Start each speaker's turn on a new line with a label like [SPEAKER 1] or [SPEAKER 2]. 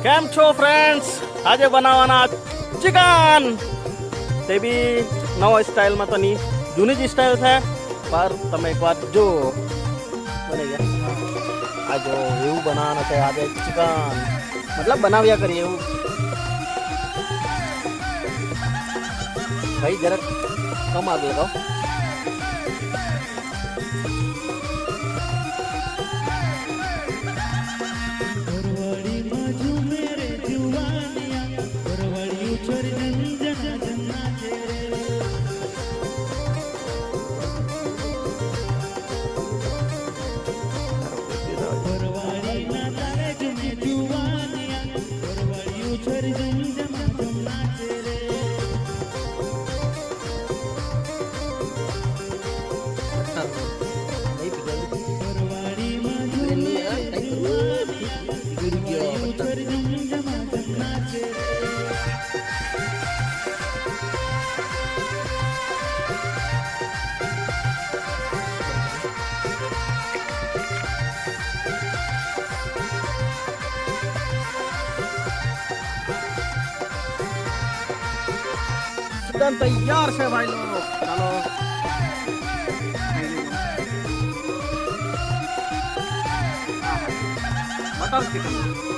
[SPEAKER 1] કેમ છો ફ્રેન્ડ્સ? આજે બનાવવાના ચિકન, તે બી નવા સ્ટાઇલમાં તો નહીં, જૂની જ સ્ટાઇલ છે, પર તમે એક વાર જો બની ગયા. આ જો એવું બનાવવાના છે આજે ચિકન, મતલબ બનાવ્યા કરીએ એવું. ભાઈ જરાક કમ આગ લગાઓ. चिकन तैयार है भाई लोग, चलो बटर चिकन.